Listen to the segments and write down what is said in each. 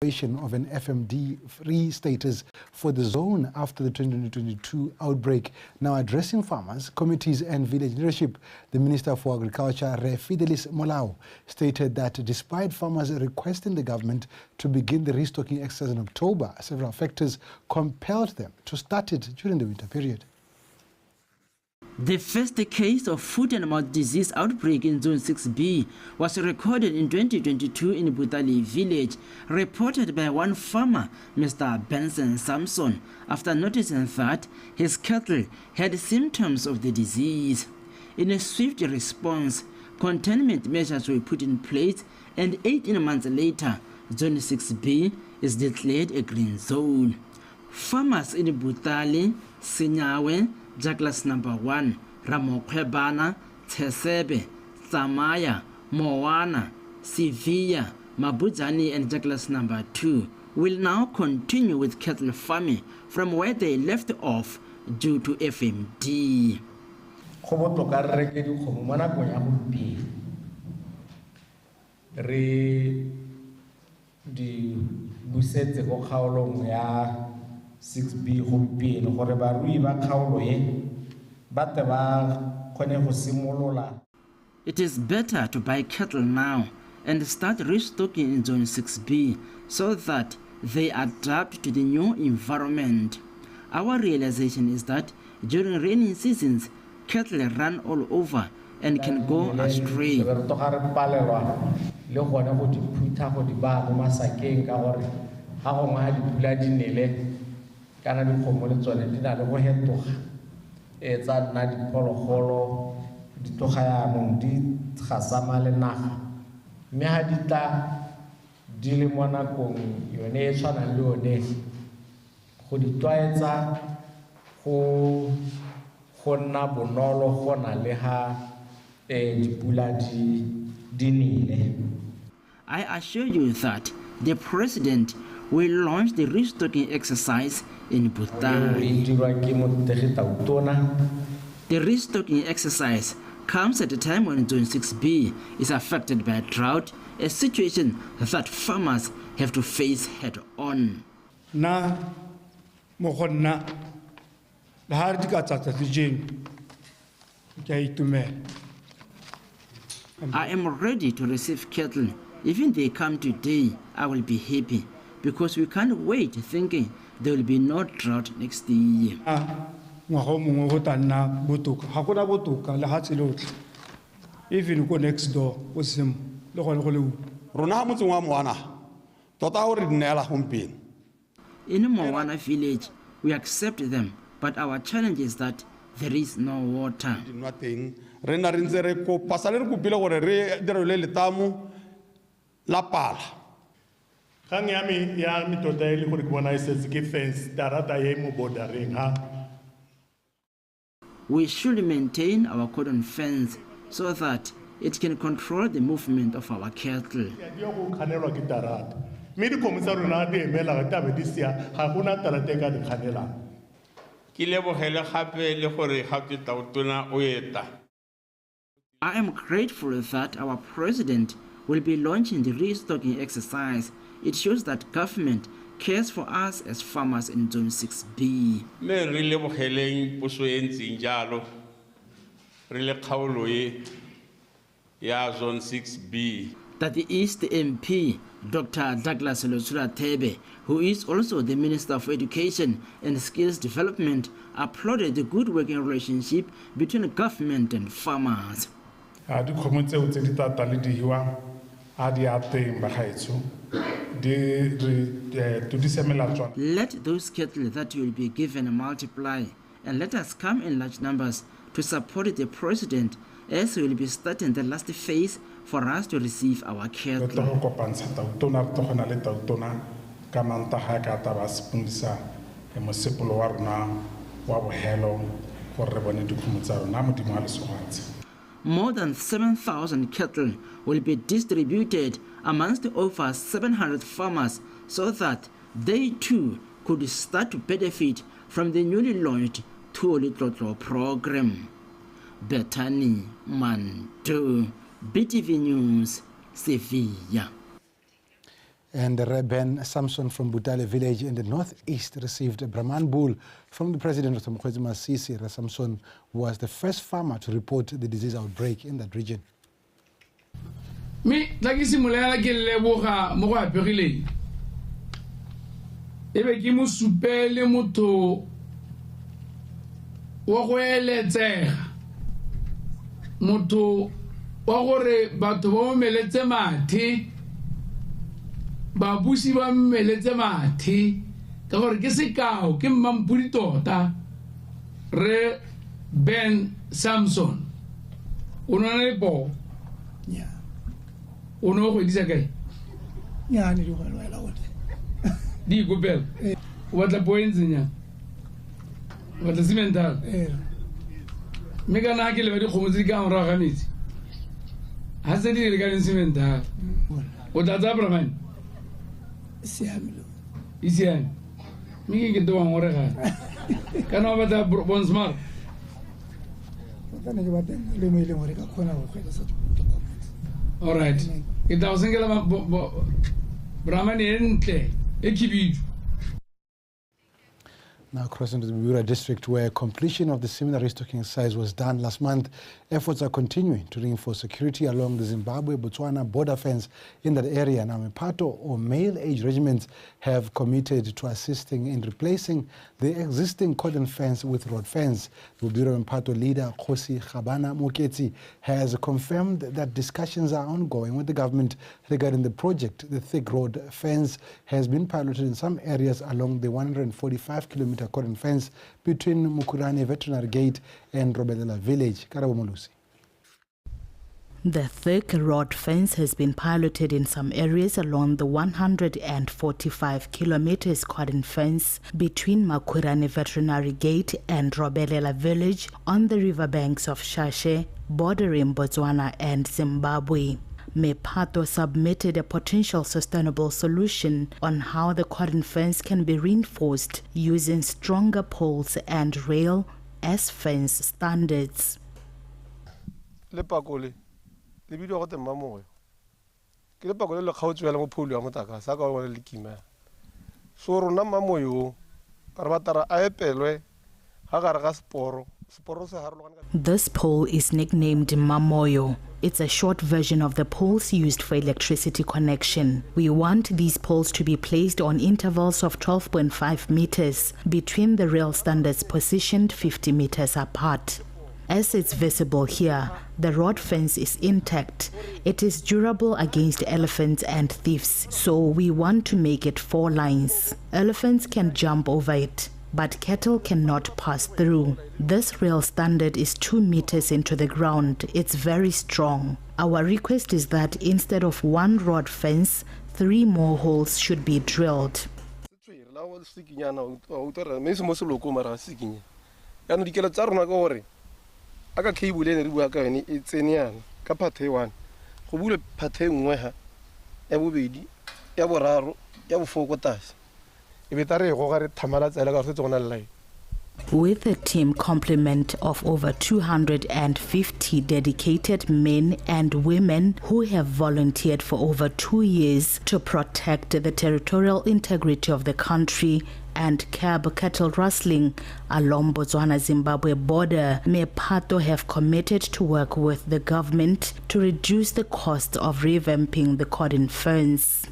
of an FMD-free status for the zone after the 2022 outbreak. Now addressing farmers, committees and village leadership, the Minister for Agriculture, Re Fidelis Molao, stated that despite farmers requesting the government to begin the restocking exercise in October, several factors compelled them to start it during the winter period. The first case of foot and mouth disease outbreak in Zone 6B was recorded in 2022 in Butali village, reported by one farmer, Mr. Benson Samson, after noticing that his cattle had symptoms of the disease. In a swift response, containment measures were put in place, and 18 months later, Zone 6B is declared a green zone. Farmers in Butali, Sinyawe, Jaglas number 1, Ramokwebana, Tsesebe, Tsamaya, Moana, Sivia, Mabuzani and Jaglas number 2 will now continue with cattle farming from where they left off due to FMD. Di busetse go kgaolong ya 6B gompieno gore barui ba kgaolo e ba te ba kgone go simolola. It is better to buy cattle now and start restocking in Zone 6B so that they adapt to the new environment. Our realization is that during rainy seasons, cattle run all over and can go astray. Le gone go di phutha go di ba mo masakeng ka gore ga go ma di pula di nele kana di kgomo le tsone di na le go hetoga tsa nna di phologolo di toga ya mo di gasama le naga mme ha di tla di le mo nakong yone e tshwana le yone go di twaetsa go nna bonolo go na le ha di pula di nile. I assure you that the President will launch the restocking exercise in Butali. The restocking exercise comes at a time when Zone 6B is affected by drought, a situation that farmers have to face head on. I am ready to receive cattle. Even if they come today, I will be happy because we can't wait thinking there will be no drought next year. Even go next door, in Moana village, we accept them, but our challenge is that there is no water. We should maintain our cordon fence so that it can control the movement of our cattle. I am grateful that our President will be launching the restocking exercise. It shows that government cares for us as farmers in Zone 6B. Zone 6B. That the East MP, Dr. Douglas Losula Tebe, who is also the Minister for Education and Skills Development, applauded the good working relationship between government and farmers. Let those cattle that will be given multiply, and let us come in large numbers to support the President as we will be starting the last phase for us to receive our cattle. More than 7,000 cattle will be distributed amongst over 700 farmers so that they too could start to benefit from the newly launched Tuolitlotlo program. Bethany Manto, BTV News, Sevilla. And Reben Samson from Butale village in the northeast received a Brahman bull from the president of Mokgweetsi Masisi. Samson was the first farmer to report the disease outbreak in that region. Me lagi simulera ke leboga mo go apegileng ebe ke mo supele motho wa go eletsega motho wa gore batho ba meletse mathe ba busi ba meletse mathe ka gore ke sekao ke mmampudi tota re Ben Samson ona le bo Yeah. Uno go disa kae Yeah, ni go la la wote. di go bel what the points nya what the cimental me ka na ke le ba di khomotsi ka mora ga metsi ha se di le ka cimental o tla tsa Brahman Siamelo. isian me ke do ngore ga kana ba ta bonsmar Tana ke batla le mo ile gore ka khona go khwela sa. all right ke tla sengela Brahman entle e kibidu. Now crossing to the Bura district where completion of the similar restocking exercise was done last month, efforts are continuing to reinforce security along the Zimbabwe-Botswana border fence in that area. Now Mepato or male age regiments have committed to assisting in replacing the existing cordon fence with rod fence. The Bura Mepato leader Khosi Khabana Moketsi has confirmed that discussions are ongoing with the government regarding the project. The thick rod fence has been piloted in some areas along the 145-kilometer cordon fence between Mukurani Veterinary Gate and Robelela Village. Karabo Molusi. The thick rod fence has been piloted in some areas along the 145 kilometers cordon fence between Mukurani Veterinary Gate and Robelela Village on the riverbanks of Shashe, bordering Botswana and Zimbabwe. Mepato submitted a potential sustainable solution on how the cordon fence can be reinforced using stronger poles and rail as fence standards. Le pakole le bidio go tema moyo ke le pakole le kgaotswela mo pholo ya motaka sa ka wa le kima so rona mamoyo ka re batara a epelwe ha ga re ga sporo se harologana. This pole is nicknamed Mamoyo. It's a short version of the poles used for electricity connection. We want these poles to be placed on intervals of 12.5 meters between the rail standards positioned 50 meters apart. As it's visible here, the rod fence is intact. It is durable against elephants and thieves, so we want to make it 4 lines. Elephants can jump over it, but cattle cannot pass through. This rail standard is 2 meters into the ground. It's very strong. Our request is that instead of 1 rod fence, 3 more holes should be drilled. Aka cable ene re bua ka yone e tseneana ka part 1 go bule part 1 ha ya bobedi ya boraro ya bofoko tase e be tare go ga re thamala tsela ka se tsona line. With a team complement of over 250 dedicated men and women who have volunteered for over 2 years to protect the territorial integrity of the country and curb cattle rustling along Botswana-Zimbabwe border, Mepato have committed to work with the government to reduce the cost of revamping the cordon fence.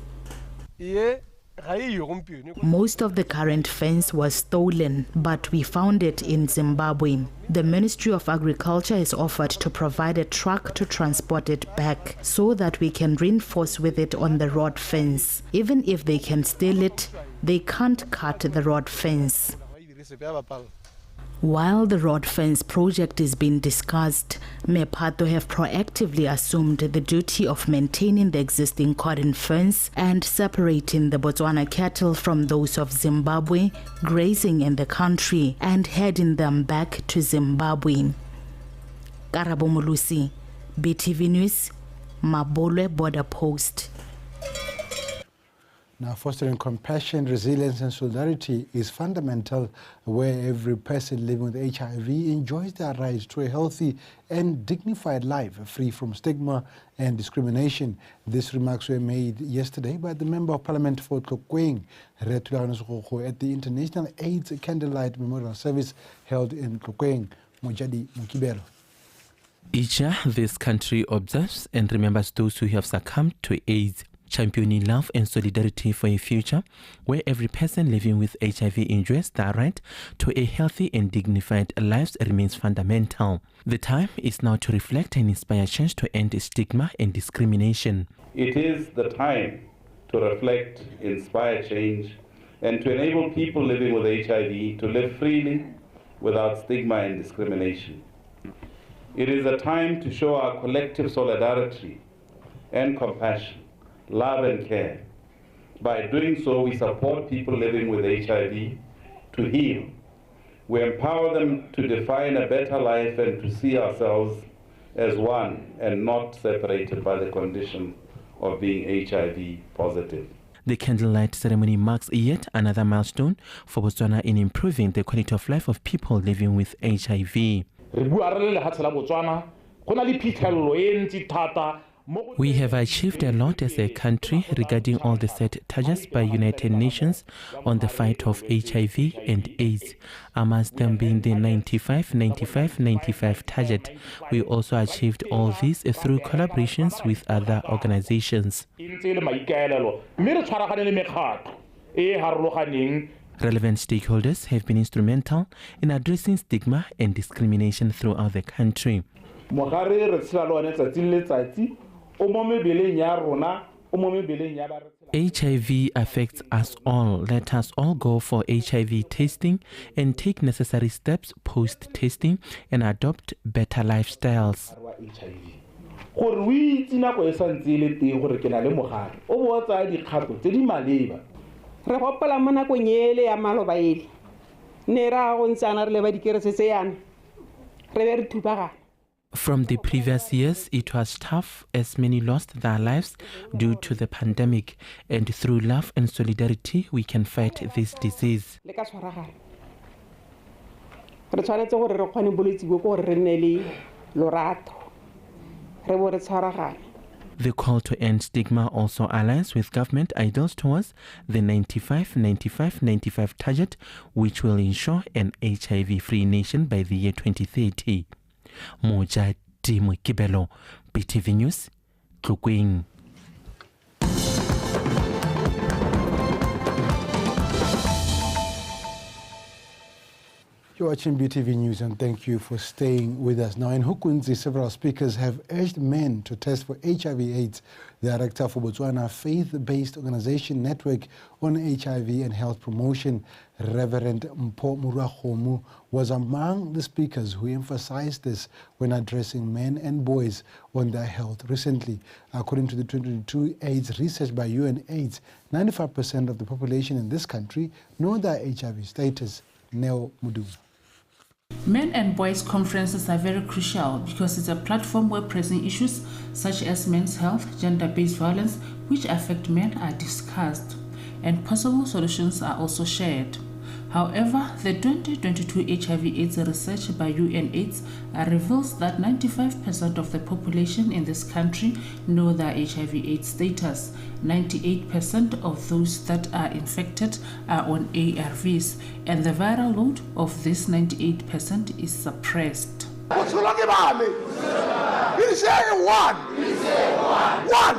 Most of the current fence was stolen, but we found it in Zimbabwe. The Ministry of Agriculture has offered to provide a truck to transport it back so that we can reinforce with it on the rod fence. Even if they can steal it, they can't cut the rod fence. While the rod fence project is being discussed, Mepato have proactively assumed the duty of maintaining the existing cordon fence and separating the Botswana cattle from those of Zimbabwe grazing in the country and heading them back to Zimbabwe. Karabo Molusi, BTV News, Mabolwe Border Post. Now, fostering compassion, resilience, and solidarity is fundamental, where every person living with HIV enjoys their right to a healthy and dignified life, free from stigma and discrimination. These remarks were made yesterday by the Member of Parliament for Tlokweng, at the International AIDS Candlelight Memorial Service held in Tlokweng. Mojadi Mukibelo. Each year, this country observes and remembers those who have succumbed to AIDS, championing love and solidarity for a future where every person living with HIV enjoys their right to a healthy and dignified life remains fundamental. The time is now to reflect and inspire change to end stigma and discrimination. It is the time to reflect, inspire change, and to enable people living with HIV to live freely without stigma and discrimination. It is a time to show our collective solidarity and compassion, love and care. By doing so, we support people living with HIV to heal. We empower them to define a better life and to see ourselves as one and not separated by the condition of being HIV positive. The candlelight ceremony marks yet another milestone for Botswana in improving the quality of life of people living with HIV. We have achieved a lot as a country regarding all the set targets by United Nations on the fight of HIV and AIDS, amongst them being the 95-95-95 target. We also achieved all this through collaborations with other organizations. Relevant stakeholders have been instrumental in addressing stigma and discrimination throughout the country. HIV affects us all. Let us all go for HIV testing and take necessary steps post-testing and adopt better lifestyles. From the previous years, it was tough as many lost their lives due to the pandemic, and through love and solidarity, we can fight this disease. The call to end stigma also aligns with government ideals towards the 95-95-95 target, which will ensure an HIV-free nation by the year 2030. Mojadi Mukibelo, BTV News, Tlokweng. You're watching BTV News, and thank you for staying with us. Now, in Hukunzi, several speakers have urged men to test for HIV/AIDS. The director for Botswana faith-based organization Network on HIV and Health Promotion, Reverend Mpho Murahomu, was among the speakers who emphasized this when addressing men and boys on their health recently. According to the 2022 AIDS research by UNAIDS, 95% of the population in this country know their HIV status. Neo Mudu. Men and Boys conferences are very crucial because it's a platform where pressing issues such as men's health, gender-based violence, which affect men, are discussed, and possible solutions are also shared. However, the 2022 HIV/AIDS research by UNAIDS reveals that 95% of the population in this country know their HIV/AIDS status. 98% of those that are infected are on ARVs, and the viral load of this 98% is suppressed. One. One.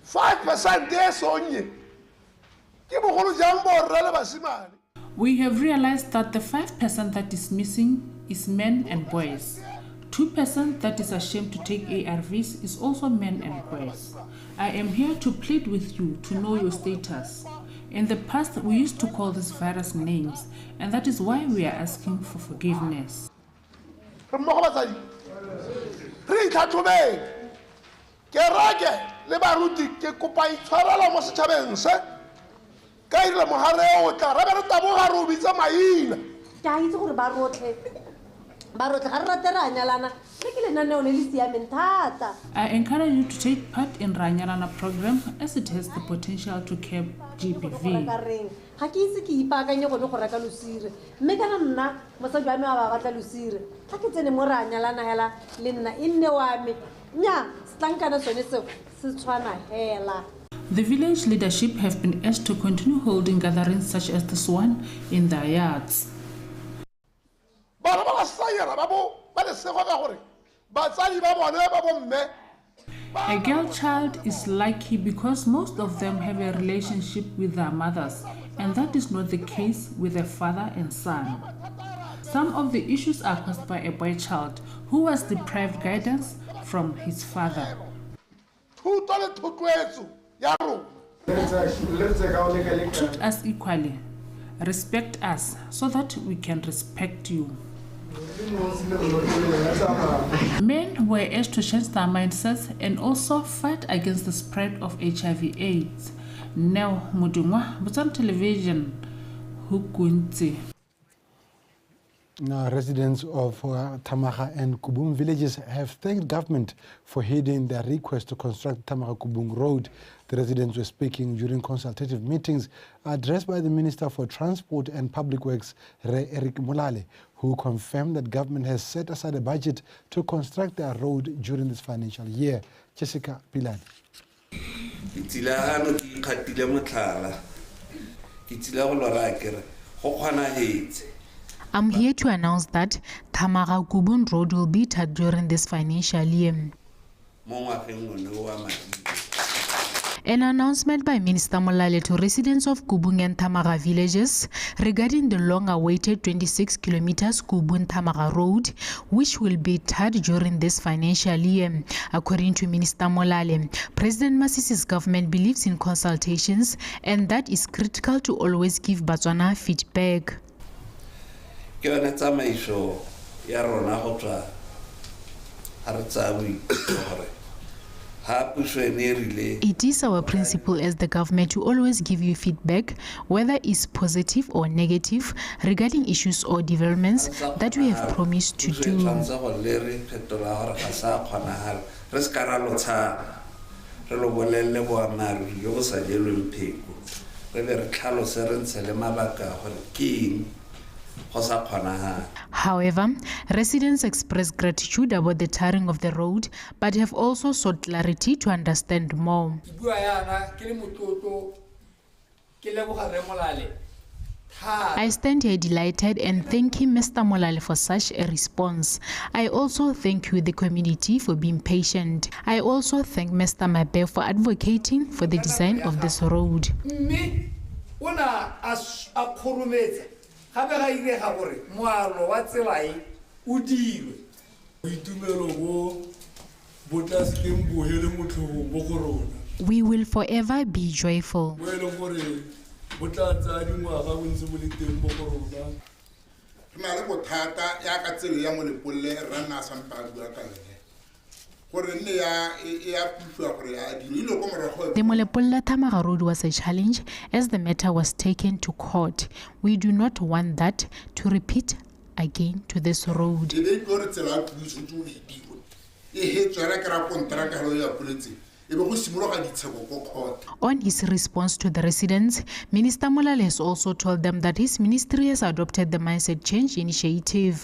5% yes only. We have realized that the 5% that is missing is men and boys. 2% that is ashamed to take ARVs is also men and boys. I am here to plead with you to know your status. In the past, we used to call this virus names, and that is why we are asking for forgiveness. I encourage you to take part in Ranyalana program as it has the potential to curb GBV. The village leadership have been asked to continue holding gatherings such as this one in their yards. A girl child is lucky because most of them have a relationship with their mothers, and that is not the case with a father and son. Some of the issues are caused by a boy child who was deprived guidance from his father. Treat us equally, respect us so that we can respect you. Men were asked to change their mindsets and also fight against the spread of HIV/AIDS. Now, Mudumwa, BOTSWANA Television, Hukunzi. Now, residents of Tamaga and Kubung villages have thanked government for heeding their request to construct Tamaga-Kubung Road. The residents were speaking during consultative meetings addressed by the Minister for Transport and Public Works, Eric Molale, who confirmed that government has set aside a budget to construct their road during this financial year. Jessica Pilan. I'm here to announce that Tamaga-Kubung Road will be tarred during this financial year. An announcement by Minister Molale to residents of Kubung and Tamaga villages regarding the long-awaited 26 kilometers Kubung-Tamaga Road, which will be tarred during this financial year. According to Minister Molale, President Masisi's government believes in consultations, and that is critical to always give BOTSWANA feedback. It is our principle as the government to always give you feedback, whether it's positive or negative, regarding issues or developments that we have promised to do. However, residents express gratitude about the tarring of the road, but have also sought clarity to understand more. I stand here delighted and thanking Mr. Molale for such a response. I also thank you, the community, for being patient. I also thank Mr. Mabe for advocating for the design of this road. We will forever be joyful. The Molepolla-Tamaga Road was a challenge as the matter was taken to court. We do not want that to repeat again to this road. On his response to the residents, Minister Molale has also told them that his ministry has adopted the mindset change initiative.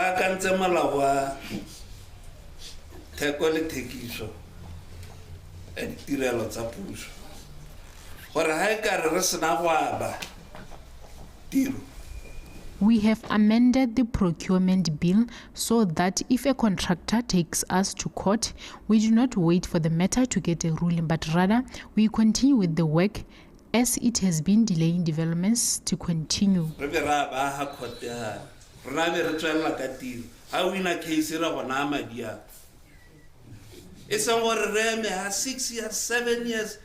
We have amended the procurement bill so that if a contractor takes us to court, we do not wait for the matter to get a ruling, but rather we continue with the work as it has been delaying developments to continue. It's a 6 years, 7 years.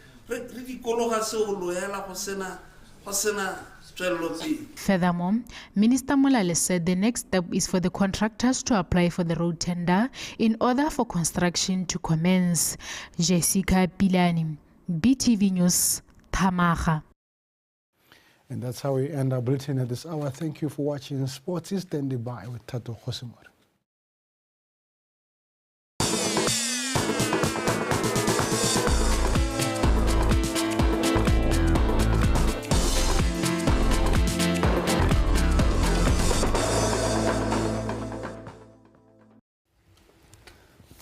Furthermore, Minister Molale said the next step is for the contractors to apply for the road tender in order for construction to commence. Jessica Pilani, BTV News, Tamaga. And that's how we end our bulletin at this hour. Thank you for watching. Sports is standing by with Tato Josimor.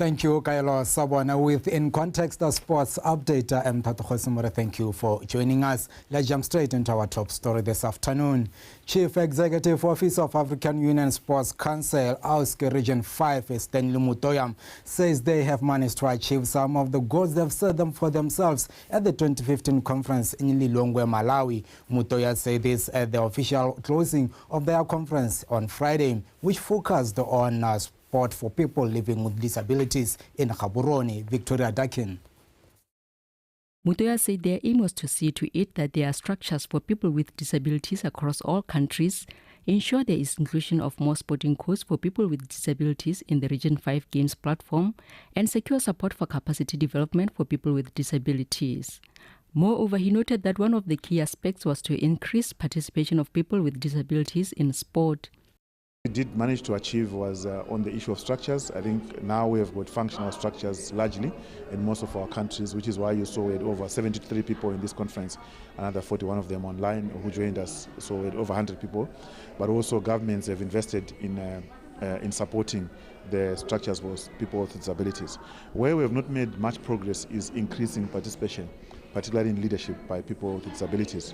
Thank you, Kaelo Sabona. With In Context, the sports update, I'm Tato Khosimore. Thank you for joining us. Let's jump straight into our top story this afternoon. Chief Executive Officer of African Union Sports Council, AUSC Region 5, Stanley Mutoya, says they have managed to achieve some of the goals they've set them for themselves at the 2015 conference in Lilongwe, Malawi. Mutoya said this at the official closing of their conference on Friday, which focused on sport for people living with disabilities in Gaborone. Victoria Dakin. Mutoya said their aim was to see to it that there are structures for people with disabilities across all countries, ensure there is inclusion of more sporting courts for people with disabilities in the Region 5 Games platform, and secure support for capacity development for people with disabilities. Moreover, he noted that one of the key aspects was to increase participation of people with disabilities in sport. We did manage to achieve was on the issue of structures. I think now we have got functional structures largely in most of our countries, which is why you saw we had over 73 people in this conference, another 41 of them online who joined us, so we had over 100 people. But also governments have invested in supporting the structures for people with disabilities. Where we have not made much progress is increasing participation, particularly in leadership by people with disabilities.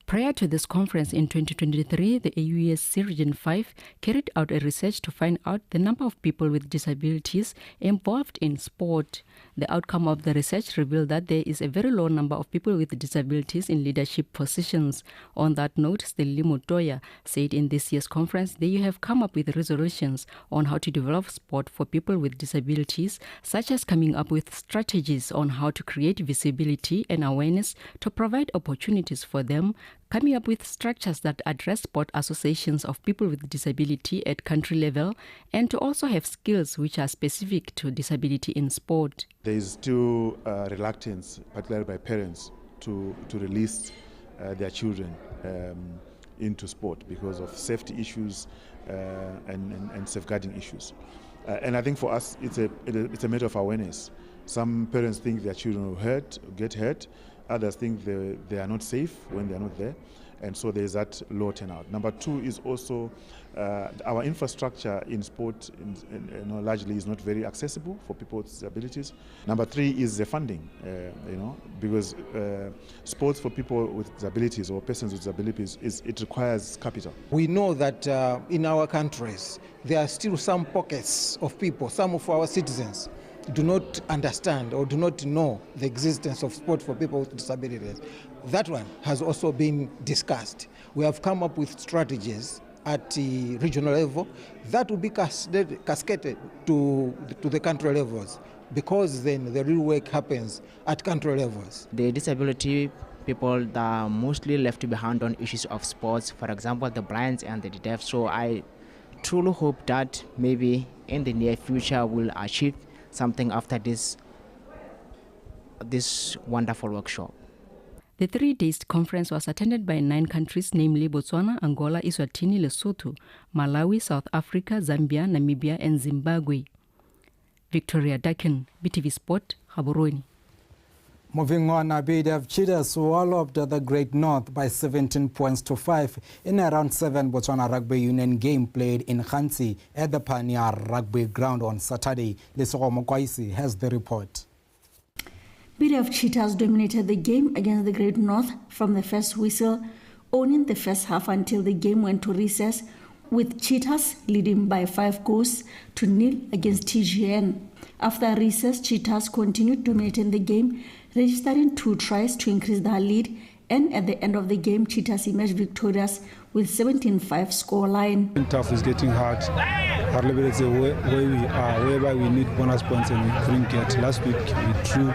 Prior to this conference in 2023, the AUSC Region 5 carried out a research to find out the number of people with disabilities involved in sport. The outcome of the research revealed that there is a very low number of people with disabilities in leadership positions. On that note, Stanley Mutoya said in this year's conference they have come up with resolutions on how to develop sport for people with disabilities, such as coming up with strategies on how to create visibility and awareness to provide opportunities for them, coming up with structures that address sport associations of people with disability at country level, and to also have skills which are specific to disability in sport. There is still reluctance, particularly by parents, to release their children into sport because of safety issues and safeguarding issues. And I think for us, it's a matter of awareness. Some parents think their children will get hurt. Others think they are not safe when they are not there, and so there is that low turnout. Number two is also our infrastructure in sport largely is not very accessible for people with disabilities. Number three is the funding, because sports for people with disabilities or persons with disabilities, it requires capital. We know that in our countries there are still some pockets of people, some of our citizens do not understand or do not know the existence of sport for people with disabilities. That one has also been discussed. We have come up with strategies at the regional level that will be cascaded to the country levels, because then the real work happens at country levels. The disability people that are mostly left behind on issues of sports, for example, the blind and the deaf. So I truly hope that maybe in the near future we'll achieve something after this wonderful workshop. The 3-day conference was attended by 9 countries, namely Botswana, Angola, Eswatini, Lesotho, Malawi, South Africa, Zambia, Namibia, and Zimbabwe. Victoria Dakin, BTV Sport, Gaborone. Moving on, BDF Cheetahs swallowed the Great North by 17 points to 5 in a round 7 Botswana Rugby Union game played in Khansi at the Pioneer Rugby Ground on Saturday. Lesoro Mokwaisi has the report. BDF Cheetahs dominated the game against the Great North from the first whistle, owning the first half until the game went to recess, with Cheetahs leading by 5-0 against TGN. After recess, Cheetahs continued dominating the game, registering 2 tries to increase their lead, and at the end of the game, Cheetahs emerged victorious with 17-5 scoreline. Tough is getting hard. Hardly it's where we are, whereby we need bonus points and we couldn't get. Last week we drew,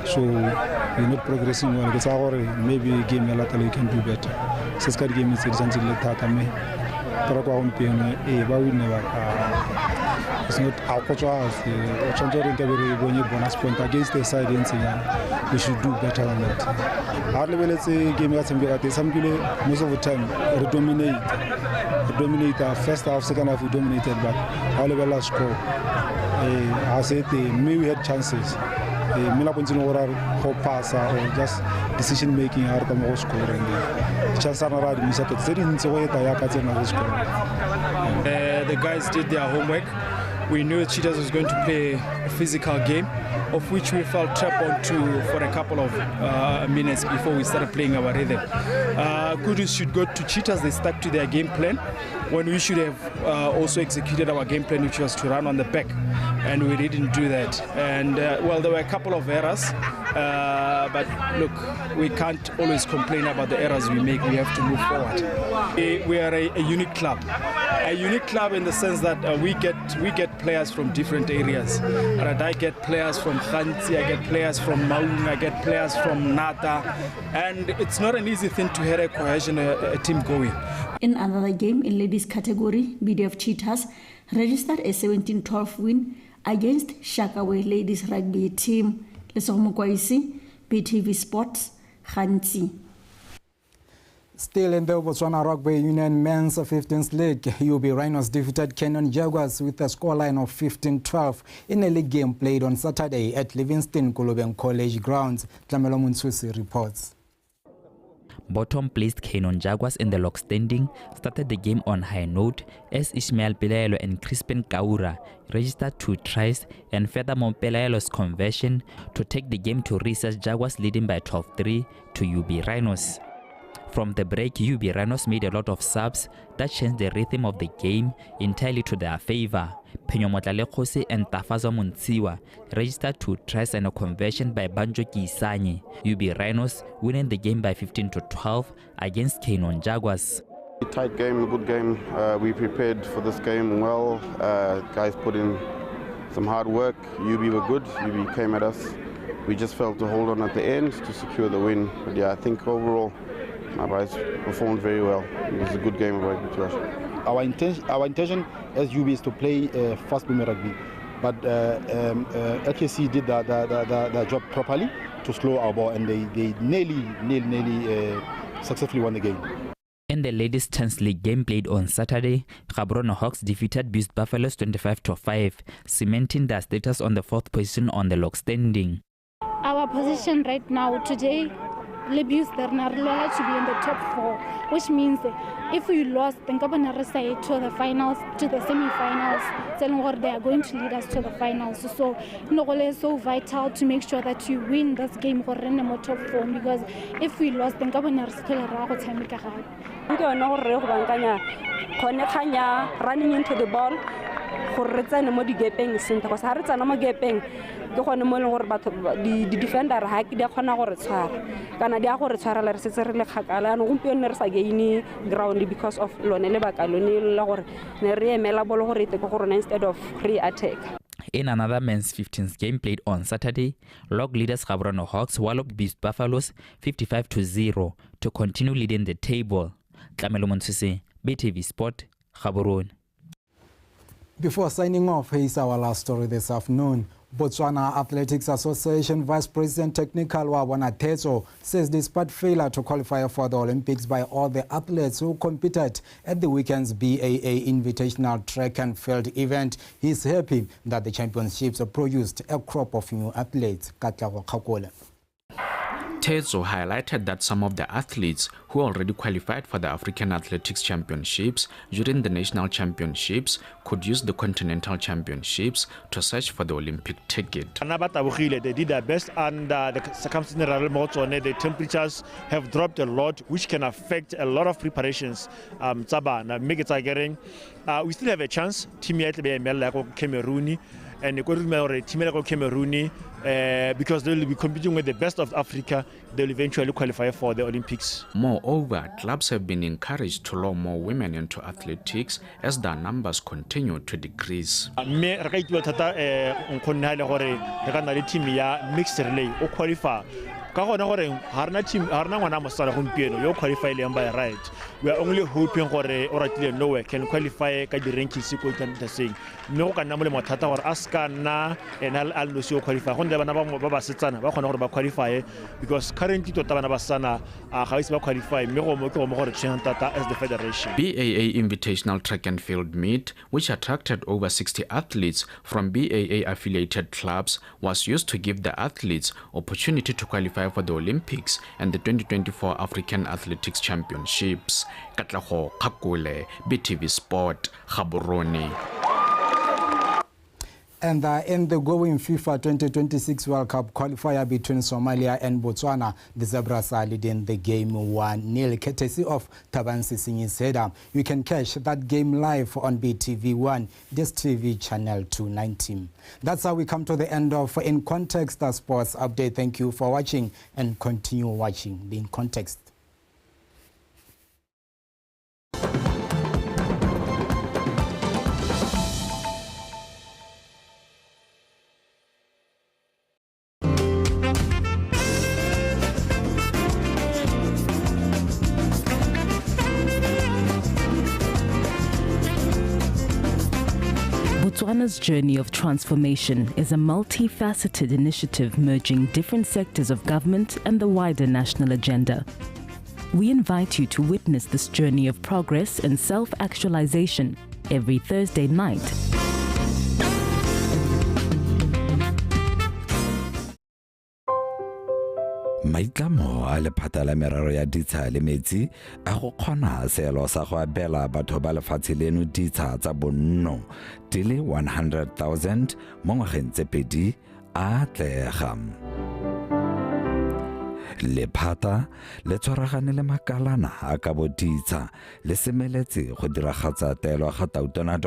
so we're not progressing well. It's our maybe game later we can do better. Sescard game is something like that. It's not our bonus point against the side we should do better than that. Hardly let's say game most of the time we dominate our first half, second half we dominated, but however last score I said maybe we had chances. Pass or just decision making out of more score and chance the guys did their homework. We knew Cheetahs was going to play a physical game, of which we felt trapped onto for a couple of minutes before we started playing our rhythm. Kudos should go to Cheetahs. They stuck to their game plan when we should have also executed our game plan, which was to run on the back, and we didn't do that. And well, there were a couple of errors, but look, we can't always complain about the errors we make. We have to move forward. We are a unique club. A unique club in the sense that we get players from different areas. Right? I get players from Khanti, I get players from Maung, I get players from Nata, and it's not an easy thing to have a cohesion, a team going. In another game in ladies category, BDF Cheetahs registered a 17-12 win against Shakawe ladies rugby team. Lesong Mokwaisi, BTV Sports, Khanti. Still in the Botswana Rugby Union Men's 15th League, UB Rhinos defeated Kenyan Jaguars with a scoreline of 15-12 in a league game played on Saturday at Livingston Kolobeng College grounds. Tlamelo Muntsusi reports. Bottom-placed Canon Jaguars in the log standing started the game on high note as Ishmael Pelaelo and Crispin Kaura registered 2 tries, and furthermore Pelaelo's conversion to take the game to recess, Jaguars leading by 12-3 to UB Rhinos. From the break, UB Rhinos made a lot of subs that changed the rhythm of the game entirely to their favor. Penyo Motlale and Tafazo Muntsiwa registered 2 tries and a conversion by Banjo Kisanye. UB Rhinos winning the game by 15-12 against Canon Jaguars. Tight game, good game. We prepared for this game well. Guys put in some hard work. UB were good. UB came at us. We just failed to hold on at the end to secure the win. But yeah, I think overall my guys performed very well. It was a good game of rugby to us. Our intention as UB is to play fast boomer rugby, but LKC did the job properly to slow our ball, and they nearly successfully won the game. In the ladies' 10th league game played on Saturday, Gaborone Hawks defeated Beast Buffaloes 25-5, cementing their status on the 4th position on the log standing. Our position right now today, Libus Bernardola to be in the top 4, which means if we lost, then Gaborone say to the finals, to the semi-finals, then they are going to lead us to the finals. So it's so vital to make sure that you win this game for the top 4, because if we lost, then Gaborone running into the ball. The defender ground because of instead of re-attack. In another men's 15th game played on Saturday, log leaders Gaborone Hawks walloped Beast Buffaloes 55-0 to continue leading the table. Tlamelo Montsuse, BTV Sport, Gaborone. Before signing off, here's our last story this afternoon. Botswana Athletics Association Vice President Technical Wabona Tetso says despite failure to qualify for the Olympics by all the athletes who competed at the weekend's BAA Invitational Track and Field event, he's happy that the championships produced a crop of new athletes. Tetso highlighted that some of the athletes who already qualified for the African Athletics Championships during the National Championships could use the Continental Championships to search for the Olympic ticket. They did their best, and the circumstances the temperatures have dropped a lot, which can affect a lot of preparations. We still have a chance. Cameroon and Cameroon, because they will be competing with the best of Africa, they will eventually qualify for the Olympics. Moreover, clubs have been encouraged to lure more women into athletics as their numbers continue to decrease. Mixed relay or qualify. We are only hoping for Norway can qualify the ranking sequence. No can normally Matata or Askana and Al Lucio qualify. Qualify because currently to Tabanabasana are qualify as the federation. BAA Invitational Track and Field Meet, which attracted over 60 athletes from BAA affiliated clubs, was used to give the athletes opportunity to qualify for the Olympics and the 2024 African Athletics Championships. Katlaho Kakule, BTV Sport, Gaborone. And in the going FIFA 2026 World Cup qualifier between Somalia and Botswana, the Zebras are leading the game 1-0, courtesy of Tabansi Singi's header. You can catch that game live on BTV1, DSTV channel 290. That's how we come to the end of In Context, the sports update. Thank you for watching and continue watching the In Context. Botswana's journey of transformation is a multifaceted initiative merging different sectors of government and the wider national agenda. We invite you to witness this journey of progress and self-actualization every Thursday night. Maitlamo a lephata la merero ya ditsha le metsi a go kgona seelo sa go abela batho ba lefatshe leno ditsha tsa bonno di le 100,000 mo ngwageng tse pedi a tlega. Lephata le tshwaragane le makalana a ka boditsha le semeletse go diragatsa taelo ga Tautona